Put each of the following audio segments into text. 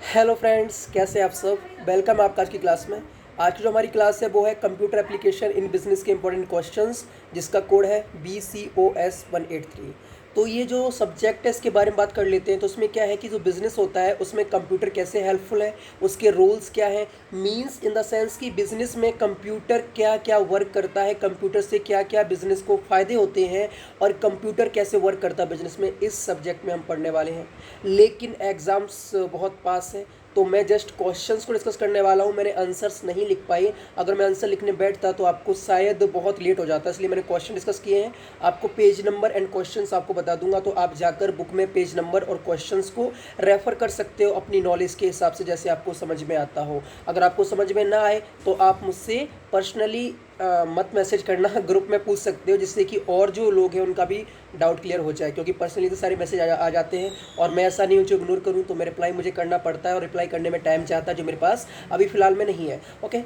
Hello friends, कैसे हैं आप सब। वेलकम आपका आज की क्लास में। आज की जो हमारी क्लास है वो है कंप्यूटर एप्लीकेशन इन बिजनेस के इंपॉर्टेंट क्वेश्चंस, जिसका कोड है BCOS 183। तो ये जो सब्जेक्ट है इसके बारे में बात कर लेते हैं। तो उसमें क्या है कि जो बिज़नेस होता है उसमें कंप्यूटर कैसे हेल्पफुल है, उसके रोल्स क्या हैं, मींस इन द सेंस कि बिज़नेस में कंप्यूटर क्या क्या वर्क करता है, कंप्यूटर से क्या क्या बिज़नेस को फ़ायदे होते हैं और कंप्यूटर कैसे वर्क करता है बिज़नेस में। इस सब्जेक्ट में हम पढ़ने वाले हैं, लेकिन एग्ज़ाम्स बहुत पास हैं तो मैं जस्ट क्वेश्चंस को डिस्कस करने वाला हूँ। मैंने आंसर्स नहीं लिख पाई। अगर मैं आंसर लिखने बैठता तो आपको शायद बहुत लेट हो जाता, इसलिए मैंने क्वेश्चन डिस्कस किए हैं। आपको पेज नंबर एंड क्वेश्चंस आपको बता दूंगा, तो आप जाकर बुक में पेज नंबर और क्वेश्चंस को रेफर कर सकते हो अपनी नॉलेज के हिसाब से, जैसे आपको समझ में आता हो। अगर आपको समझ में ना आए तो आप मुझसे पर्सनली मत मैसेज करना, ग्रुप में पूछ सकते हो, जिससे कि और जो लोग हैं उनका भी डाउट क्लियर हो जाए। क्योंकि पर्सनली तो सारे मैसेज आ जाते हैं और मैं ऐसा नहीं हूँ जो इग्नोर करूँ, तो मैं रिप्लाई मुझे करना पड़ता है और रिप्लाई करने में टाइम चाहता है, जो मेरे पास अभी फ़िलहाल में नहीं है। ओके,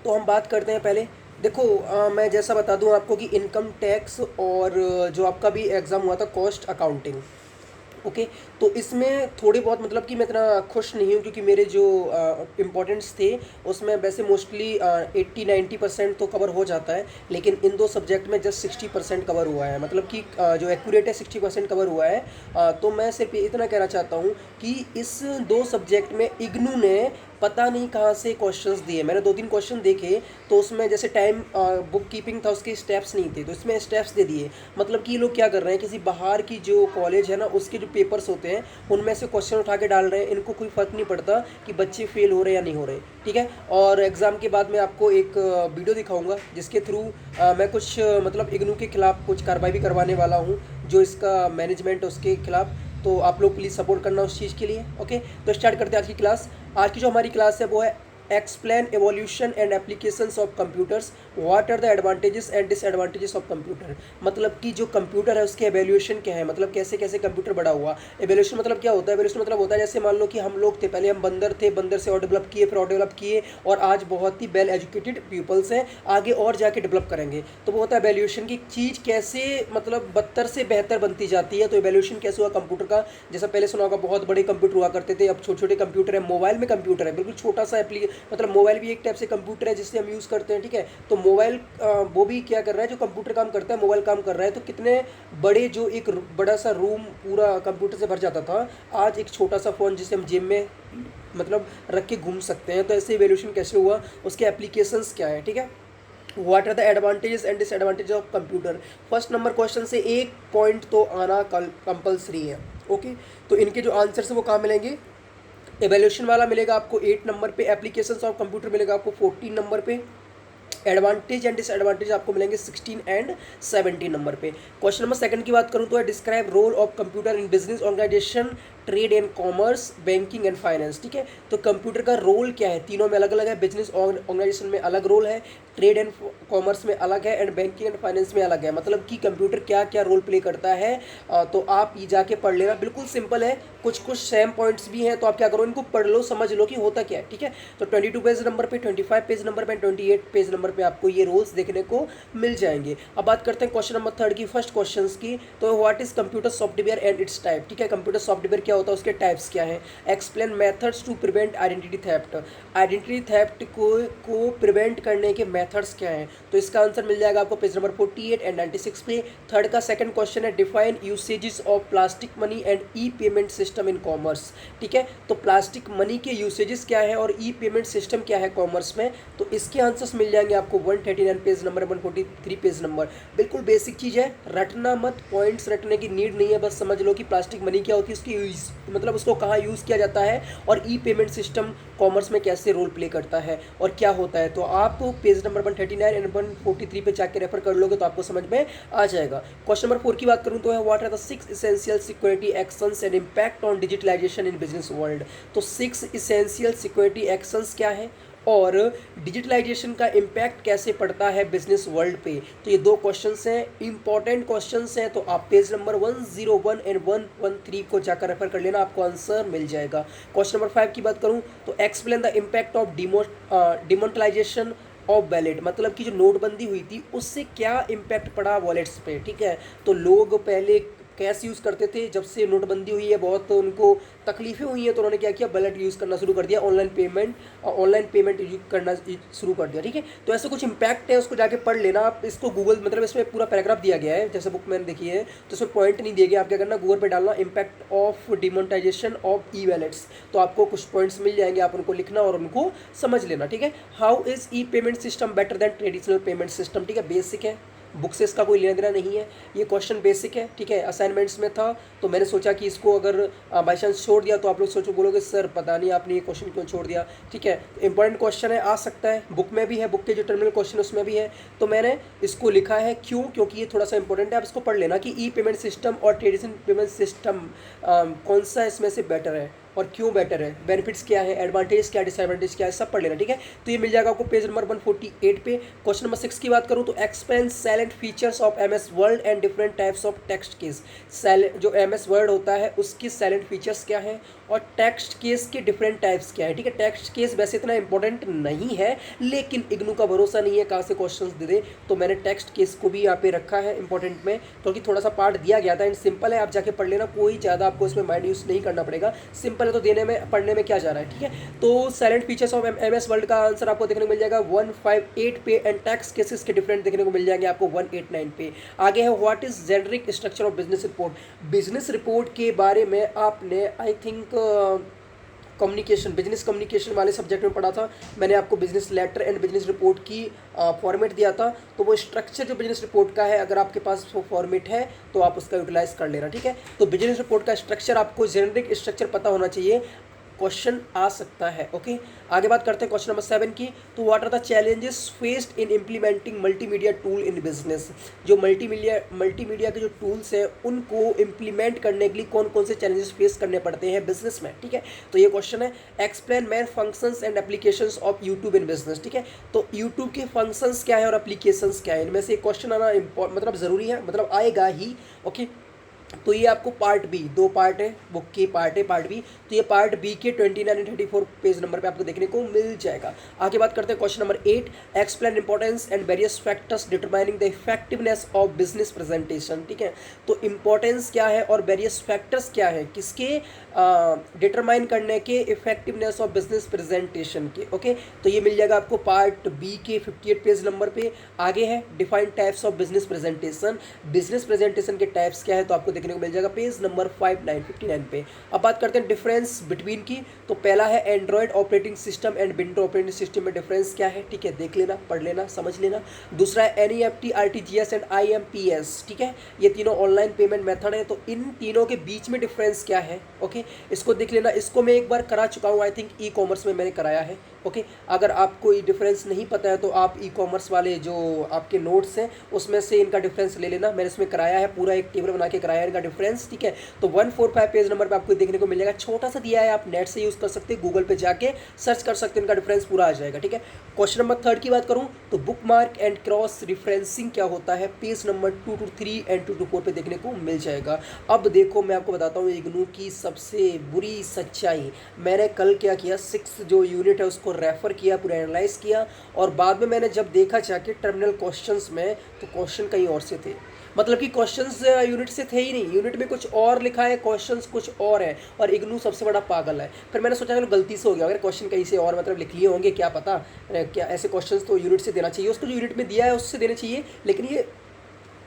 तो हम बात करते हैं पहले। देखो, मैं जैसा बता दूं आपको कि इनकम टैक्स और जो आपका भी एग्ज़ाम हुआ था कॉस्ट अकाउंटिंग। ओके, तो इसमें थोड़ी बहुत मतलब कि मैं इतना खुश नहीं हूँ, क्योंकि मेरे जो इम्पोर्टेंट्स थे उसमें वैसे मोस्टली 80-90% तो कवर हो जाता है, लेकिन इन दो सब्जेक्ट में जस्ट 60% कवर हुआ है। मतलब कि जो एक्यूरेट है 60% कवर हुआ है। तो मैं सिर्फ इतना कहना चाहता हूँ कि इस दो सब्जेक्ट में इग्नू ने पता नहीं कहाँ से क्वेश्चंस दिए। मैंने 2-3 क्वेश्चन देखे, तो उसमें जैसे टाइम बुक कीपिंग था, उसके स्टेप्स नहीं थे, तो इसमें स्टेप्स दे दिए। मतलब कि ये लोग क्या कर रहे हैं, किसी बाहर की जो कॉलेज है ना उसके जो पेपर्स होते हैं उनमें से क्वेश्चन उठा के डाल रहे हैं। इनको कोई फ़र्क नहीं पड़ता कि बच्चे फेल हो रहे हैं या नहीं हो रहे। ठीक है, और एग्ज़ाम के बाद मैं आपको एक वीडियो दिखाऊंगा जिसके थ्रू मैं कुछ मतलब इग्नू के खिलाफ कुछ कार्रवाई भी करवाने वाला हूँ, जो इसका मैनेजमेंट है उसके खिलाफ। तो आप लोग प्लीज़ सपोर्ट करना उस चीज़ के लिए। ओके, तो स्टार्ट करते हैं आज की क्लास। आज की जो हमारी क्लास है वो है explain evolution and applications of computers, what are the advantages and disadvantages of computer. मतलब कि जो कंप्यूटर है उसके एवोल्यूशन क्या है, मतलब कैसे कैसे कंप्यूटर बड़ा हुआ। एवोल्यूशन मतलब क्या होता है? एवोल्यूशन मतलब होता है जैसे मान लो कि हम लोग थे, पहले हम बंदर थे, बंदर से और डेवलप किए, फिर और डेवलप किए, और आज बहुत ही वेल एजुकेटेड पीपल्स हैं, आगे और जाके डेवलप करेंगे। तो वो होता है एवोल्यूशन की चीज़ कैसे मतलब बदतर से बेहतर बनती जाती है। तो एवोल्यूशन कैसे हुआ कंप्यूटर का? जैसा पहले सुना होगा बहुत बड़े कंप्यूटर हुआ करते थे, अब छोटे छोटे कंप्यूटर है। मोबाइल में कंप्यूटर है, बिल्कुल छोटा सा मतलब मोबाइल भी एक टाइप से कंप्यूटर है जिससे हम यूज़ करते हैं। ठीक है, तो मोबाइल वो भी क्या कर रहा है, जो कंप्यूटर काम करता है मोबाइल काम कर रहा है। तो कितने बड़े, जो एक बड़ा सा रूम पूरा कंप्यूटर से भर जाता था, आज एक छोटा सा फ़ोन जिसे हम जेब में मतलब रख के घूम सकते हैं। तो ऐसे इवोल्यूशन कैसे हुआ, उसके एप्लीकेशंस क्या है। ठीक है, what are the advantages and disadvantage of computer. First number question से एक पॉइंट तो आना कंपलसरी है। ओके, तो इनके जो आंसर्स है वो कहाँ मिलेंगे? एवेल्यूशन वाला मिलेगा आपको 8 नंबर पे, एप्लीकेशंस ऑफ कंप्यूटर मिलेगा आपको 14 नंबर पे, एडवांटेज एंड डिसएडवांटेज आपको मिलेंगे 16 एंड 17 नंबर पे। क्वेश्चन नंबर सेकंड की बात करूं तो है describe role of computer in business organisation, trade and commerce, banking and finance. ठीक है, तो कंप्यूटर का रोल क्या है? तीनों में अलग अलग है। बिजनेस ऑर्गेनाइजेशन में अलग रोल है, ट्रेड एंड कॉमर्स में अलग है, एंड बैंकिंग एंड फाइनेंस में अलग है। मतलब कि कंप्यूटर क्या क्या रोल प्ले करता है। तो आप ये जाके पढ़ लेना, बिल्कुल सिंपल है। कुछ कुछ सेम पॉइंट्स भी हैं, तो आप क्या करो, इनको पढ़ लो, समझ लो कि होता क्या है। ठीक है, तो 22 पेज नंबर पे, 25 पेज नंबर पे, 28 पेज नंबर पे आपको ये रोल्स देखने को मिल जाएंगे। अब बात करते हैं क्वेश्चन नंबर थर्ड की, फर्स्ट क्वेश्चन की। तो what is computer software and it's type. ठीक है, कंप्यूटर सॉफ्टवेयर क्या होता है, उसके टाइप्स क्या है। Explain methods to prevent identity theft. Identity theft को प्रिवेंट करने के मेथड्स क्या हैं, तो इसका आंसर मिल जाएगा आपको पेज नंबर 48 एंड 96 पे। थर्ड का सेकंड क्वेश्चन है define usages of plastic money and E payment system in commerce. ठीक है, तो प्लास्टिक मनी के यूसेजेस क्या है और ई पेमेंट सिस्टम क्या है कॉमर्स में, तो इसके आंसर्स मिल जाएंगे आपको 139 पेज नंबर, 143 पेज नंबर। बिल्कुल बेसिक चीज़ है, रटना मत, पॉइंट्स रटने की नीड नहीं है, बस समझ लो कि प्लास्टिक मनी क्या होती है, उसकी मतलब उसको कहाँ यूज़ किया जाता है, और ई पेमेंट सिस्टम कॉमर्स में कैसे रोल प्ले करता है और क्या होता है। तो आप पेज नंबर 139 एंड 143 पे जाके रेफर कर लोगे तो आपको समझ में आ जाएगा। क्वेश्चन नंबर 4 की बात करूं तो है what are the 6 essential security actions and impact on digitalisation in business world. तो 6 इसेंशियल सिक्योरिटी एक्शंस क्या है और डिजिटलाइजेशन का इम्पैक्ट कैसे पड़ता है बिजनेस वर्ल्ड पे। तो ये दो क्वेश्चंस हैं, इंपॉर्टेंट क्वेश्चंस हैं, तो आप पेज नंबर 101 एंड 113 को जाकर रेफर कर लेना, आपको आंसर मिल जाएगा। क्वेश्चन नंबर 5 की बात करूं तो explain the impact of demonetisation of wallet. मतलब कि जो नोटबंदी हुई थी उससे क्या इम्पैक्ट पड़ा वॉलेट्स पे। ठीक है, तो लोग पहले कैश यूज़ करते थे, जब से नोटबंदी हुई है बहुत तो उनको तकलीफ़ें हुई हैं, तो उन्होंने क्या किया, वॉलेट यूज़ करना शुरू कर दिया, ऑनलाइन पेमेंट यूज करना शुरू कर दिया। ठीक है, तो ऐसे कुछ इंपैक्ट है, उसको जाके पढ़ लेना आप। इसको गूगल, मतलब इसमें पूरा पैराग्राफ दिया गया है, जैसे बुक मैंने देखी है, तो इसमें पॉइंट नहीं दिए गए। आप क्या करना, गूगल पे डालना impact of demonetisation of E wallets, तो आपको कुछ पॉइंट्स मिल जाएंगे, आप उनको लिखना और उनको समझ लेना। ठीक है, how is E payment system better than traditional payment system. ठीक है, बेसिक है, बुक से इसका कोई लेना देना नहीं है, ये क्वेश्चन बेसिक है। ठीक है, असाइनमेंट्स में था, तो मैंने सोचा कि इसको अगर बाई चांस छोड़ दिया तो आप लोग सोचो, बोलोगे सर पता नहीं आपने ये क्वेश्चन क्यों छोड़ दिया। ठीक है, इंपॉर्टेंट क्वेश्चन है, आ सकता है, बुक में भी है, बुक के जो टर्मिनल क्वेश्चन उसमें भी है, तो मैंने इसको लिखा है। क्यों? क्योंकि ये थोड़ा सा इंपॉर्टेंट है, आप इसको पढ़ लेना कि ई पेमेंट सिस्टम और ट्रेडिशनल पेमेंट सिस्टम कौन सा इसमें से बेटर है और क्यों बेटर है, बेनिफिट्स क्या है, एडवांटेज क्या, डिसएडवांटेज क्या है, सब पढ़ लेना। ठीक है, तो ये मिल जाएगा आपको पेज नंबर 148 पे। क्वेश्चन नंबर 6 की बात करूँ तो explain silent features of MS word and different types of text case. जो एमएस वर्ड होता है उसकी साइलेंट फीचर्स क्या है और टेक्स्ट केस के डिफरेंट टाइप्स क्या है। ठीक है, टेक्स्ट केस वैसे इतना इंपॉर्टेंट नहीं है, लेकिन इग्नू का भरोसा नहीं है कहाँ से क्वेश्चन दे दे, तो मैंने टेक्स्ट केस को भी यहाँ पे रखा है इंपॉर्टेंट में, क्योंकि थोड़ा सा पार्ट दिया गया था एंड सिंपल है, आप जाके पढ़ लेना, कोई ज़्यादा आपको इसमें माइंड यूज़ नहीं करना पड़ेगा, सिंपल है, तो देने में पढ़ने में क्या जा रहा है। ठीक है, तो silent features of MS Word का आंसर आपको देखने को मिल जाएगा 158 पे एंड टैक्स केसेस के डिफरेंट देखने को मिल जाएंगे आपको 189 पे। आगे है what is generic structure of business report. Business report के बारे में आपने I think communication, business communication वाले सब्जेक्ट में पढ़ा था, मैंने आपको business letter and business report की फॉर्मेट दिया था, तो वो स्ट्रक्चर जो बिजनेस रिपोर्ट का है, अगर आपके पास वो फॉर्मेट है तो आप उसका यूटिलाइज कर लेना। ठीक है, तो बिजनेस रिपोर्ट का स्ट्रक्चर, आपको जेनरिक स्ट्रक्चर पता होना चाहिए, क्वेश्चन आ सकता है। ओके, आगे बात करते हैं क्वेश्चन नंबर 7 की। तो what are the challenges faced in implementing multimedia tool in business. जो मल्टीमीडिया के जो टूल्स हैं उनको इम्प्लीमेंट करने के लिए कौन कौन से चैलेंजेस फेस करने पड़ते हैं बिजनेस में। ठीक है, तो ये क्वेश्चन है, explain main functions and applications of YouTube in business. ठीक है, तो यूट्यूब के फंक्शंस क्या है और एप्लीकेशंस क्या है, इनमें से एक क्वेश्चन आना मतलब ज़रूरी है, मतलब आएगा ही। ओके, तो ये आपको पार्ट बी, 2 पार्ट है बुक की, पार्ट है पार्ट बी, तो ये पार्ट बी के 29 एंड 34 पेज नंबर पे आपको देखने को मिल जाएगा। आगे बात करते हैं question number 8, explain importance and various factors determining the effectiveness of business presentation. ठीक है, तो इंपॉर्टेंस क्या है और वेरियस फैक्टर्स क्या है, किसके डिटरमाइन करने के, इफेक्टिवनेस ऑफ बिजनेस प्रेजेंटेशन के। ओके, तो ये मिल जाएगा आपको पार्ट बी के 58 पेज नंबर पे। आगे है defined types of business presentation, business presentation के टाइप्स क्या है, तो आपको देखने को मिल जाएगा पेज नंबर 59 पे। अब बात करते हैं डिफरेंस बिटवीन की, तो पहला है Android operating system and window operating system में डिफरेंस क्या है। ठीक है, देख लेना, पढ़ लेना, समझ लेना। दूसरा है एनईएफटी, आरटीजीएस एंड आईएमपीएस। ठीक है, ये तीनों ऑनलाइन पेमेंट मेथड है, तो इन तीनों के बीच में डिफरेंस क्या है। ओके, इसको देख लेना, इसको मैं एक बार करा चुका हूँ, आई थिंक ई कॉमर्स में मैंने कराया है। ओके, अगर आपको ये डिफरेंस नहीं पता है तो आप ई कॉमर्स वाले जो आपके नोट्स हैं उसमें से इनका डिफरेंस ले लेना, मैंने इसमें कराया है, पूरा एक टेबल बना के कराया है इनका डिफरेंस। ठीक है, तो 145 पेज नंबर पे आपको देखने को मिल जाएगा, छोटा सा दिया है, आप नेट से यूज़ कर सकते हैं, गूगल पे जाके सर्च कर सकते हैं, इनका डिफरेंस पूरा आ जाएगा। ठीक है, क्वेश्चन नंबर 3 की बात करूँ तो book mark and cross referencing क्या होता है, पेज नंबर 223 एंड 224 पे देखने को मिल जाएगा। अब देखो, मैं आपको बताता हूँ इग्नू की सबसे बुरी सच्चाई। मैंने कल क्या किया, 6 जो यूनिट है उसको रेफ़र किया, पूरा एनालाइज किया, और बाद में मैंने जब देखा जाके टर्मिनल क्वेश्चंस में, तो क्वेश्चन कहीं और से थे, मतलब कि क्वेश्चंस यूनिट से थे ही नहीं, यूनिट में कुछ और लिखा है, क्वेश्चंस कुछ और है, और इग्नू सबसे बड़ा पागल है। फिर मैंने सोचा चलो गलती से हो गया, अगर क्वेश्चन कहीं से और मतलब लिख लिए होंगे, क्या पता, क्या ऐसे क्वेश्चंस तो यूनिट से देना चाहिए, उसको जो यूनिट में दिया है उससे देने चाहिए, लेकिन ये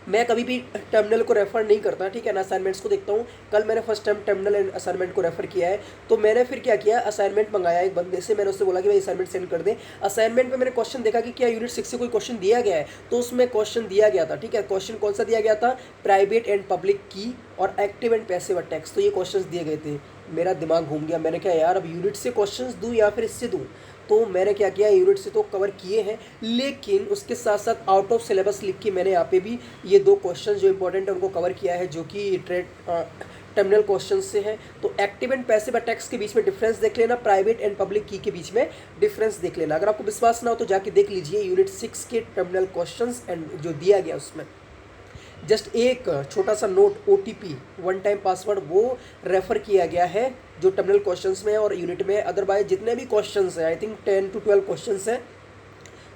मैं कभी भी टर्मिनल को रेफ़र नहीं करता। ठीक है ना, असाइनमेंट्स को देखता हूँ, कल मैंने first time terminal and assignment को रेफ़र किया है, तो मैंने फिर क्या किया, असाइनमेंट मंगाया एक बंदे से, मैंने उससे बोला कि भाई असाइनमेंट सेंड कर दे। असाइनमेंट में मैंने क्वेश्चन देखा कि क्या यूनिट 6 से कोई क्वेश्चन दिया गया है, तो उसमें क्वेश्चन दिया गया था। ठीक है, क्वेश्चन कौन सा दिया गया था, प्राइवेट एंड पब्लिक की और एक्टिव एंड पैसिव टैक्स, तो ये क्वेश्चन दिए गए थे। मेरा दिमाग घूम गया, मैंने कहा यार अब यूनिट से क्वेश्चन दूँ या फिर इससे दूँ, तो मैंने क्या किया, यूनिट से तो कवर किए हैं, लेकिन उसके साथ साथ आउट ऑफ सिलेबस लिख के मैंने यहाँ पे भी ये 2 क्वेश्चन जो इंपॉर्टेंट है उनको कवर किया है, जो कि टर्मिनल क्वेश्चन से है। तो एक्टिव एंड पैसिव टैक्स के बीच में डिफरेंस देख लेना, प्राइवेट एंड पब्लिक की के बीच में डिफरेंस देख लेना। अगर आपको विश्वास ना हो तो जाके देख लीजिए यूनिट 6 के टर्मिनल क्वेश्चन एंड जो दिया गया उसमें जस्ट एक छोटा सा note, OTP, one time password, वो रेफ़र किया गया है जो टर्मिनल क्वेश्चंस में और यूनिट में। अदरवाइज जितने भी क्वेश्चंस हैं, आई थिंक 10 to 12 क्वेश्चंस हैं,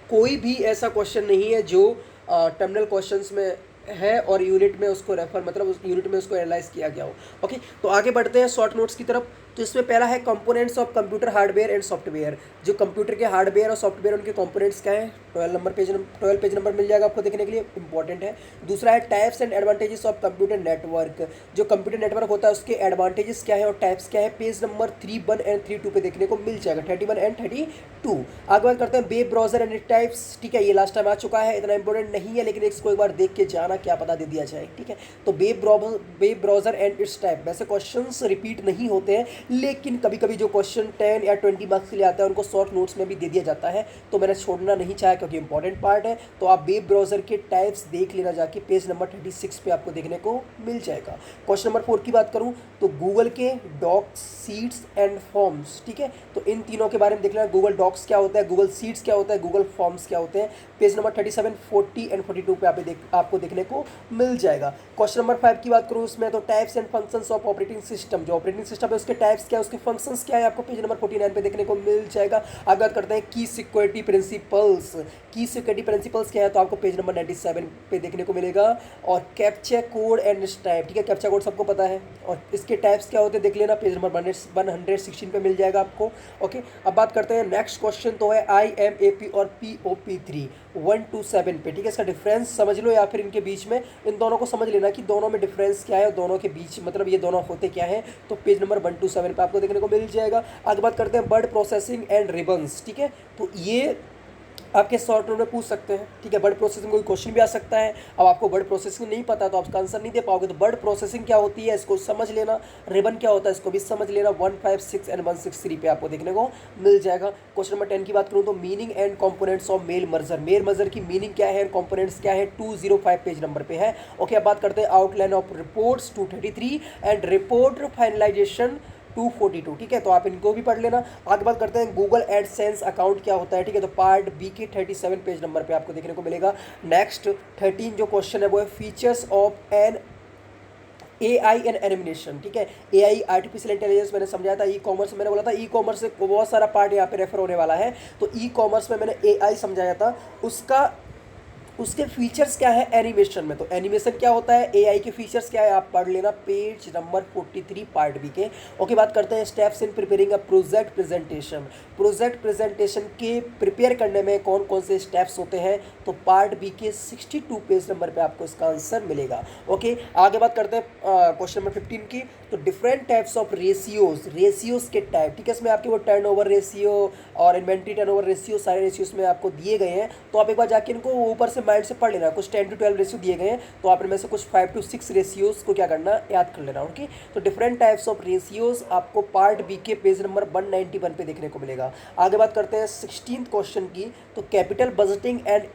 कोई भी ऐसा क्वेश्चन नहीं है जो टर्मिनल क्वेश्चंस में है और यूनिट में उसको रेफर मतलब उस यूनिट में उसको एनालाइज किया गया हो। ओके, तो आगे बढ़ते हैं शॉर्ट नोट्स की तरफ। तो इसमें पहला है components of computer hardware and software. जो कंप्यूटर के हार्डवेयर और सॉफ्टवेयर उनके कंपोनेंट्स क्या है, 12 पेज नंबर मिल जाएगा आपको देखने के लिए, इंपॉर्टेंट है। दूसरा है types and advantages of computer network. जो कंप्यूटर नेटवर्क होता है उसके एडवांटेजेस क्या है और टाइप्स क्या है, पेज नंबर 31 एंड 32 पे देखने को मिल जाएगा, 31 एंड 32। आगे बात करते हैं web browser and its types. ठीक है, ये लास्ट टाइम आ चुका है, इतना इंपॉर्टेंट नहीं है, लेकिन इसको एक बार देख के जाना, क्या पता दे दिया जाए। ठीक है, तो web browser and it's type, वैसे क्वेश्चंस रिपीट नहीं होते हैं, लेकिन कभी कभी जो क्वेश्चन 10 या 20 मार्क्स के लिए आता है उनको शॉर्ट नोट्स में भी दे दिया जाता है, तो मैंने छोड़ना नहीं चाहा क्योंकि इंपॉर्टेंट पार्ट है। तो आप वेब ब्राउजर के टाइप्स देख लेना जाके, पेज नंबर 36 पे आपको देखने को मिल जाएगा। क्वेश्चन नंबर 4 की बात करूं तो गूगल के डॉक्स, सीट्स एंड फॉर्म्स। ठीक है, तो इन तीनों के बारे में देख लेना, गूगल डॉक्स क्या होता है, गूगल सीट्स क्या होता है, गूगल फॉर्म्स क्या होते हैं। पेज नंबर 37, 40 एंड 42 पे आपको देखने को मिल जाएगा। क्वेश्चन नंबर 5 की बात करूं उसमें तो types and functions of operating system. जो ऑपरेटिंग सिस्टम है उसके टाइप्स क्या है, उसके फंक्शंस क्या है, आपको पेज नंबर 49 पे देखने को मिल जाएगा। आगे बात करते हैं की सिक्योरिटी प्रिंसिपल्स। की सिक्योरिटी प्रिंसिपल्स क्या है तो आपको पेज नंबर 97 पे देखने को मिलेगा। और कैप्चा कोड एंड टाइप। ठीक है, कैप्चा कोड सबको पता है और इसके टाइप्स क्या होते हैं देख लेना, पेज नंबर 116 पे मिल जाएगा आपको। ओके, अब बात करते हैं नेक्स्ट क्वेश्चन, तो है IMAP और POP3 1 to 7 पे। ठीक है, इसका डिफरेंस समझ लो या फिर इनके बीच में इन दोनों को समझ लेना कि दोनों में डिफरेंस क्या है और दोनों के बीच मतलब ये दोनों होते क्या है, तो पेज नंबर 1 to 7 पे आपको देखने को मिल जाएगा। आगे बात करते हैं वर्ड प्रोसेसिंग एंड रिबन्स। ठीक है, तो ये आपके शॉर्ट नोट में पूछ सकते हैं। ठीक है, वर्ड प्रोसेसिंग कोई क्वेश्चन भी आ सकता है। अब आपको वर्ड प्रोसेसिंग नहीं पता तो आप इसका आंसर नहीं दे पाओगे, तो वर्ड प्रोसेसिंग क्या होती है इसको समझ लेना, रिबन क्या होता है इसको भी समझ लेना। 156 एंड 163 पे आपको देखने को मिल जाएगा। क्वेश्चन नंबर 10 की बात करूँ तो meaning and components of mail merger. Mail merger की मीनिंग क्या है, कंपोनेंट्स क्या है, 205 पेज नंबर पे है। ओके, अब बात करते हैं outline of reports 233 and report finalisation 242। ठीक है, तो आप इनको भी पढ़ लेना। आगे बात करते हैं गूगल एडसेंस अकाउंट क्या होता है। ठीक है, तो पार्ट बी के 37 पेज नंबर पे आपको देखने को मिलेगा। नेक्स्ट 13 जो क्वेश्चन है वो है features of an AI and animation. ठीक है, AI आर्टिफिशियल इंटेलिजेंस मैंने समझाया था। ई कॉमर्स मैंने बोला था, ई कॉमर्स से बहुत सारा पार्ट यहाँ पे रेफर होने वाला है। तो ई कॉमर्स में मैंने AI समझाया था, उसके फीचर्स क्या है एनिमेशन में। तो एनिमेशन क्या होता है, AI के फीचर्स क्या है आप पढ़ लेना पेज नंबर 43 पार्ट बी के। ओके, बात करते हैं steps in preparing a project presentation. Project presentation के प्रिपेयर करने में कौन कौन से स्टेप्स होते हैं, तो पार्ट बी के 62 पेज नंबर पे आपको इसका आंसर मिलेगा। ओके, आगे बात करते हैं क्वेश्चन नंबर 15 की। तो डिफरेंट टाइप्स ऑफ रेशियोज के टाइप। ठीक है, इसमें आपके वो टर्नओवर रेशियो और इन्वेंट्री टर्नओवर रेशियो सारे रेशियोज में आपको दिए गए हैं, तो आप एक बार जाके इनको ऊपर से माइंड से पढ़ लेना। कुछ 10 to 12 रेशियो दिए गए हैं, तो आप इनमें से कुछ 5 to 6 रेशियोज को क्या करना याद कर लेना। ओके, तो डिफरेंट टाइप्स ऑफ रेशियोज आपको पार्ट बी के पेज नंबर 191 पे देखने को मिलेगा। आगे बात करते हैं 16th क्वेश्चन की। तो capital budgeting and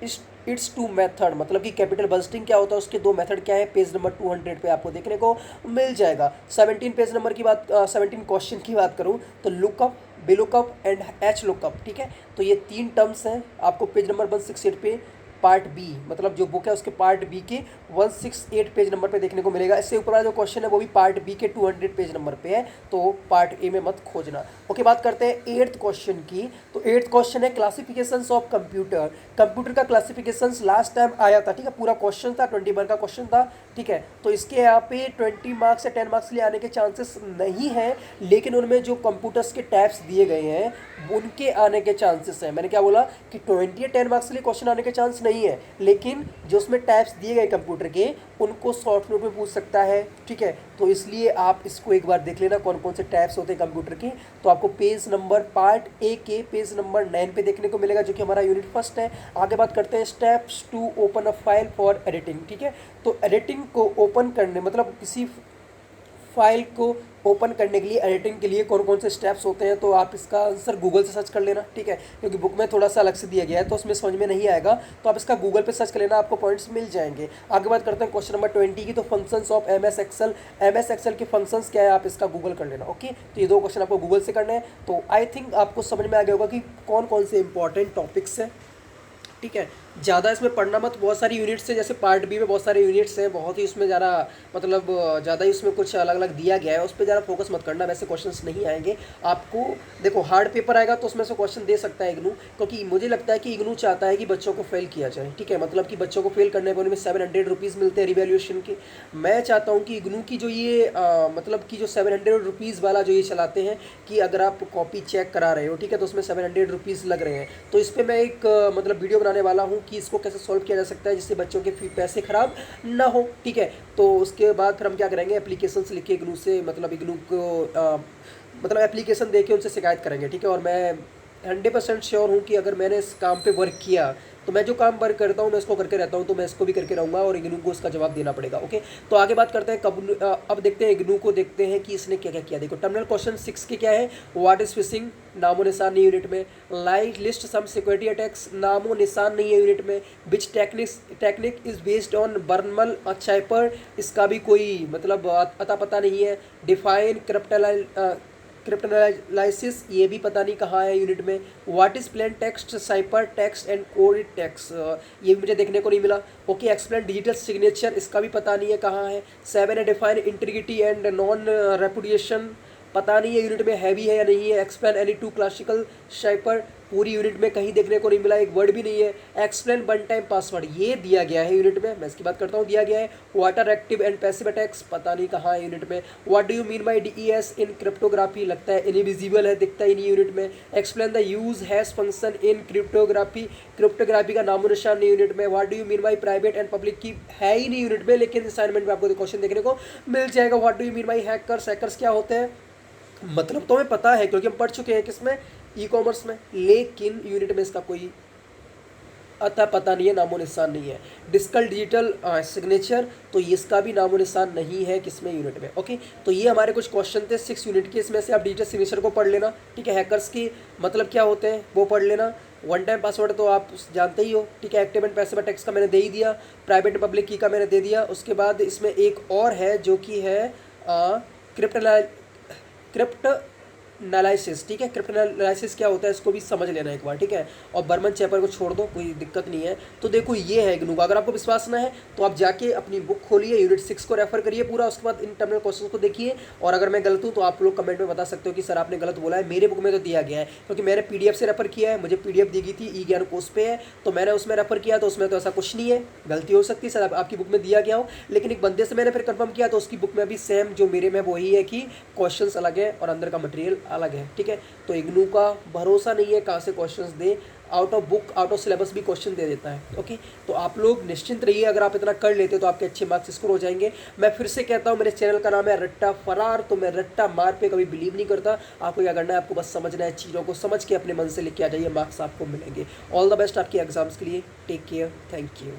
its two method, मतलब कि कैपिटल बजटिंग क्या होता है उसके दो मेथड क्या है, पेज नंबर 200 पे आपको देखने को मिल जाएगा। 17 पेज नंबर की बात 17 क्वेश्चन की बात करूं तो लुकअप, बिलुकअप एंड एच लुकअप। ठीक है, तो ये 3 टर्म्स हैं आपको पेज नंबर 168 पे पार्ट बी मतलब जो बुक है उसके पार्ट बी के 168 पेज नंबर पे देखने को मिलेगा। इससे ऊपर वाला जो क्वेश्चन है वो भी पार्ट बी के 200 पेज नंबर पे है, तो पार्ट ए में मत खोजना। ओके, बात करते हैं 8th क्वेश्चन की। तो 8th क्वेश्चन है क्लासिफिकेशंस ऑफ कंप्यूटर। कंप्यूटर का क्लासिफिकेशंस लास्ट टाइम आया था। ठीक है, पूरा क्वेश्चन था, 20 मार्क का क्वेश्चन था। ठीक है, तो इसके यहाँ पे 20 मार्क्स या 10 मार्क्स लिए आने के चांसेस नहीं हैं, लेकिन उनमें जो कंप्यूटर्स के टाइप्स दिए गए हैं उनके आने के चांसेस हैं। मैंने क्या बोला कि 20 या 10 मार्क्स के लिए क्वेश्चन आने के चांस नहीं है, लेकिन जो उसमें टाइप्स दिए गए कंप्यूटर के उनको शॉर्ट नोट में पूछ सकता है। ठीक है, तो इसलिए आप इसको एक बार देख लेना कौन कौन से टाइप्स होते हैं कंप्यूटर के। तो आपको पेज नंबर पार्ट ए के पेज नंबर 9 पे देखने को मिलेगा, जो कि हमारा यूनिट फर्स्ट है। आगे बात करते हैं steps to open a file for editing. ठीक है, तो एडिटिंग को ओपन करने मतलब किसी फाइल को ओपन करने के लिए एडिटिंग के लिए कौन कौन से स्टेप्स होते हैं, तो आप इसका आंसर गूगल से सर्च कर लेना। ठीक है, क्योंकि बुक में थोड़ा सा अलग से दिया गया है तो उसमें समझ में नहीं आएगा, तो आप इसका गूगल पे सर्च कर लेना, आपको पॉइंट्स मिल जाएंगे। आगे बात करते हैं क्वेश्चन नंबर 20 की। तो functions of MS Excel, MS Excel के फंक्शंस क्या है आप इसका गूगल कर लेना। ओके, तो ये 2 क्वेश्चन आपको गूगल से करना है। तो आई थिंक आपको समझ में आ गया होगा कि कौन कौन से इंपॉर्टेंट टॉपिक्स हैं। ठीक है, ज़्यादा इसमें पढ़ना मत, बहुत सारी यूनिट्स हैं, जैसे पार्ट बी में बहुत सारे यूनिट्स हैं, बहुत ही उसमें ज़्यादा मतलब ज़्यादा ही उसमें कुछ अलग अलग दिया गया है, उस पर ज़्यादा फोकस मत करना, वैसे क्वेश्चंस नहीं आएंगे आपको। देखो हार्ड पेपर आएगा तो उसमें से क्वेश्चन दे सकता है इग्नू, क्योंकि मुझे लगता है कि इग्नू चाहता है कि बच्चों को फेल किया जाए, ठीक है, मतलब कि बच्चों को फेल करने पर उन्हें 700 रुपीज़ मिलते हैं रिवैल्यूएशन के। मैं चाहता हूँ कि इग्नू की जो ये मतलब कि जो 700 रुपीज़ वाला जो ये चलाते हैं कि अगर आप कॉपी चेक करा रहे हो, ठीक है, तो उसमें 700 रुपीज़ लग रहे हैं, तो इस पर मैं एक मतलब वीडियो बनाने वाला हूँ कि इसको कैसे सॉल्व किया जा सकता है जिससे बच्चों के पैसे ख़राब ना हो, ठीक है। तो उसके बाद फिर हम क्या करेंगे, एप्लीकेशंस लिख के इग्नू से, मतलब इग्नू को मतलब एप्लीकेशन दे के उनसे शिकायत करेंगे, ठीक है। और मैं 100% श्योर हूँ कि अगर मैंने इस काम पे वर्क किया तो मैं जो काम वर्क करता हूँ मैं इसको करके रहता हूँ, तो मैं इसको भी करके रहूँगा और इग्नू को इसका जवाब देना पड़ेगा। ओके, तो आगे बात करते हैं अब देखते हैं इग्नू को, देखते हैं कि इसने क्या क्या किया। देखो टर्मिनल क्वेश्चन 6 के क्या है, व्हाट इज फिशिंग, नामो निशान नहीं यूनिट में। Light list some security attacks, नामो निशान नहीं है यूनिट में। Which technique is based on Vernam cipher, इसका भी कोई मतलब अता पता नहीं है। डिफाइन क्रिप्टनालाइसिस, ये भी पता नहीं कहाँ है यूनिट में। What is plain text cipher text and coded text, ये भी मुझे देखने को नहीं मिला। ओके, एक्सप्लेन डिजिटल सिग्नेचर, इसका भी पता नहीं है कहाँ है। 7 है define integrity and non repudiation, पता नहीं है यूनिट में हैवी है या नहीं है। एक्सप्लेन एनी टू क्लासिकल शाइपर, पूरी यूनिट में कहीं देखने को नहीं मिला, एक वर्ड भी नहीं है। एक्सप्लेन वन टाइम पासवर्ड, ये दिया गया है यूनिट में, मैं इसकी बात करता हूँ, दिया गया है। Water active and passive attacks, पता नहीं कहाँ है यूनिट में। What do you mean by DES in cryptography, लगता है इनविजिबल है, दिखता ही नहीं यूनिट में। Explain the use hash function in cryptography, cryptography का नामो निशान नहीं यूनिट में। What do you mean by private and public की, है ही नहीं यूनिट में, लेकिन असाइनमेंट में आपको क्वेश्चन देखने को मिल जाएगा। What do you mean by hackers, hackers क्या होते हैं, मतलब तो हमें पता है क्योंकि हम पढ़ चुके हैं किसमें, ई कॉमर्स में, लेकिन यूनिट में इसका कोई अता पता नहीं है, नामो निशान नहीं है। डिस्कल डिजिटल सिग्नेचर, तो इसका भी नामो निशान नहीं है किसमें, यूनिट में। ओके, तो ये हमारे कुछ क्वेश्चन थे 6 यूनिट के, इसमें से आप डिजिटल सिग्नेचर को पढ़ लेना, ठीक है। हैकर्स की मतलब क्या होते हैं वो पढ़ लेना। वन टाइम पासवर्ड तो आप जानते ही हो, ठीक है। एक्टिव एंड पैसिव अटैक्स का मैंने दे ही दिया, प्राइवेट पब्लिक की का मैंने दे दिया। उसके बाद इसमें एक और है जो कि है क्रिप्ट एनालिसिस, ठीक है। क्रिप्ट एनालिसिस क्या होता है इसको भी समझ लेना एक बार, ठीक है। और बर्मन चैपर को छोड़ दो, कोई दिक्कत नहीं है। तो देखो ये है इग्नू का, अगर आपको विश्वास ना है तो आप जाके अपनी बुक खोलिए, यूनिट 6 को रेफर करिए पूरा, उसके बाद इन टर्मिनल क्वेश्चन को देखिए। और अगर मैं गलत हूँ तो आप लोग कमेंट में बता सकते हो कि सर आपने गलत बोला है, मेरे बुक में तो दिया गया है, क्योंकि मैंने PDF से रेफर किया है, मुझे PDF दी गई थी ई ज्ञान कोर्स पे है, तो मैंने उसमें रेफर किया, तो उसमें तो ऐसा कुछ नहीं है, गलती हो सकती है सर आपकी बुक में दिया गया हो। लेकिन एक बंदे से मैंने फिर कंफर्म किया तो उसकी बुक में भी सेम जो मेरे में वही है कि क्वेश्चंस अलग है और अंदर का मटेरियल अलग है, ठीक है। तो इग्नू का भरोसा नहीं है कहाँ से questions they, out of book out of syllabus भी क्वेश्चन दे देता है। ओके, तो आप लोग निश्चिंत रहिए, अगर आप इतना कर लेते तो आपके अच्छे मार्क्स स्कोर हो जाएंगे। मैं फिर से कहता हूँ मेरे चैनल का नाम है रट्टा फरार, तो मैं रट्टा मार पे कभी बिलीव नहीं करता। आपको क्या करना है, आपको बस समझना है, चीज़ों को समझ के अपने मन से लिख के आ जाइए, मार्क्स आपको मिलेंगे। ऑल द बेस्ट आपके एग्जाम्स के लिए, टेक केयर, थैंक यू।